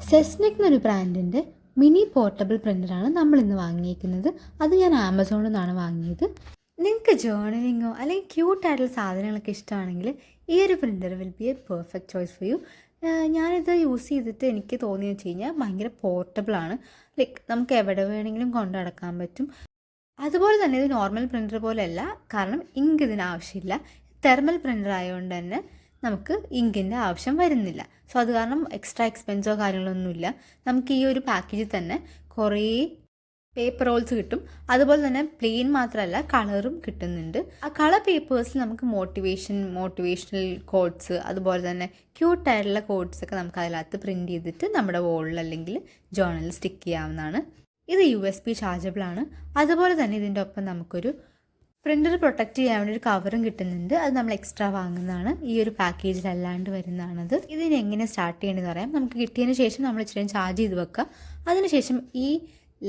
സെസ്നെക് എന്നൊരു ബ്രാൻഡിൻ്റെ mini portable പ്രിൻ്ററാണ് നമ്മളിന്ന് വാങ്ങിയിരിക്കുന്നത്. അത് ഞാൻ ആമസോണിൽ നിന്നാണ് വാങ്ങിയത്. നിങ്ങൾക്ക് ജേർണലിങ്ങോ അല്ലെങ്കിൽ ക്യൂട്ടായിട്ടുള്ള സാധനങ്ങളൊക്കെ ഇഷ്ടമാണെങ്കിൽ ഈ ഒരു printer will be A perfect choice for you. ഞാനിത് യൂസ് ചെയ്തിട്ട് എനിക്ക് തോന്നിയെന്ന് വെച്ച് കഴിഞ്ഞാൽ ഭയങ്കര പോർട്ടബിളാണ്. ലൈക്ക് നമുക്ക് എവിടെ വേണമെങ്കിലും കൊണ്ടു നടക്കാൻ പറ്റും. അതുപോലെ തന്നെ ഇത് നോർമൽ പ്രിൻ്റർ പോലെയല്ല, കാരണം ഇങ്ക് ഇതിന് ആവശ്യമില്ല. തെർമൽ പ്രിൻ്റർ ആയതുകൊണ്ട് തന്നെ നമുക്ക് ഇങ്കിൻ്റെ ആവശ്യം വരുന്നില്ല. സോ അത് കാരണം എക്സ്ട്രാ എക്സ്പെൻസോ കാര്യങ്ങളൊന്നുമില്ല. നമുക്ക് ഈ ഒരു പാക്കേജിൽ തന്നെ കുറേ പേപ്പർ റോൾസ് കിട്ടും. അതുപോലെ തന്നെ പ്ലെയിൻ മാത്രമല്ല കളറും കിട്ടുന്നുണ്ട്. ആ കളർ പേപ്പേഴ്സിൽ നമുക്ക് മോട്ടിവേഷണൽ കോട്ട്സ്, അതുപോലെ തന്നെ ക്യൂട്ടായിട്ടുള്ള കോട്ട്സൊക്കെ നമുക്ക് അതിനകത്ത് പ്രിൻറ്റ് ചെയ്തിട്ട് നമ്മുടെ വോളിൽ അല്ലെങ്കിൽ ജേർണലിൽ സ്റ്റിക്ക് ചെയ്യാവുന്നതാണ്. ഇത് USB ചാർജബിൾ ആണ്. അതുപോലെ തന്നെ ഇതിൻ്റെ ഒപ്പം നമുക്കൊരു പ്രിൻ്റർ പ്രൊട്ടക്റ്റ് ചെയ്യാൻ വേണ്ടി ഒരു കവറും കിട്ടുന്നുണ്ട്. അത് നമ്മൾ എക്സ്ട്രാ വാങ്ങുന്നതാണ്. ഈ ഒരു പാക്കേജിൽ അല്ലാണ്ട് വരുന്നതാണത്. ഇതിന് എങ്ങനെ സ്റ്റാർട്ട് ചെയ്യേണ്ടതെന്ന് പറയാം. നമുക്ക് കിട്ടിയതിന് ശേഷം നമ്മൾ ഇച്ചിരി ചാർജ് ചെയ്ത് വെക്കുക. അതിനുശേഷം ഈ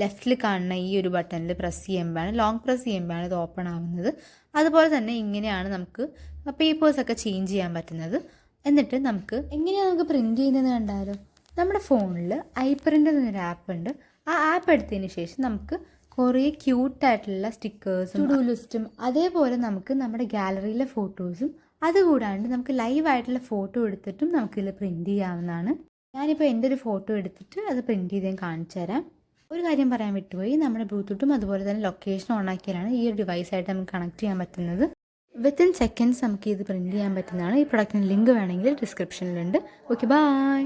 ലെഫ്റ്റിൽ കാണുന്ന ഈ ഒരു ബട്ടണിൽ പ്രസ് ചെയ്യുമ്പോഴാണ്, ലോങ് പ്രസ് ചെയ്യുമ്പോഴാണ് ഇത് ഓപ്പൺ ആവുന്നത്. അതുപോലെ തന്നെ ഇങ്ങനെയാണ് നമുക്ക് പേപ്പേഴ്സൊക്കെ ചേഞ്ച് ചെയ്യാൻ പറ്റുന്നത്. എന്നിട്ട് എങ്ങനെയാണ് നമുക്ക് പ്രിൻറ്റ് ചെയ്യുന്നതെന്ന് കണ്ടാലോ. നമ്മുടെ ഫോണിൽ iPrint എന്നൊരു ആപ്പ് ഉണ്ട്. ആ ആപ്പ് എടുത്തതിന് ശേഷം നമുക്ക് കുറേ ക്യൂട്ടായിട്ടുള്ള സ്റ്റിക്കേഴ്സും ടു ഡു ലിസ്റ്റും, അതേപോലെ നമുക്ക് നമ്മുടെ ഗാലറിയിലെ ഫോട്ടോസും, അതുകൂടാണ്ട് നമുക്ക് ലൈവായിട്ടുള്ള ഫോട്ടോ എടുത്തിട്ടും നമുക്കിതിൽ പ്രിൻറ്റ് ചെയ്യാവുന്നതാണ്. ഞാനിപ്പോൾ എൻ്റെ ഒരു ഫോട്ടോ എടുത്തിട്ട് അത് പ്രിൻറ്റ് ചെയ്ത് ഞാൻ കാണിച്ചു തരാം. ഒരു കാര്യം പറയാൻ വിട്ടുപോയി, നമ്മുടെ ബ്ലൂടൂത്തും അതുപോലെ തന്നെ ലൊക്കേഷൻ ഓൺ ആക്കിയാലാണ് ഈ ഒരു ഡിവൈസായിട്ട് നമുക്ക് കണക്ട് ചെയ്യാൻ പറ്റുന്നത്. വിത്തിൻ സെക്കൻഡ്സ് നമുക്ക് ഇത് പ്രിൻറ്റ് ചെയ്യാൻ പറ്റുന്നതാണ്. ഈ പ്രൊഡക്റ്റിന് ലിങ്ക് വേണമെങ്കിൽ ഡിസ്ക്രിപ്ഷനിലുണ്ട്. Okay, by.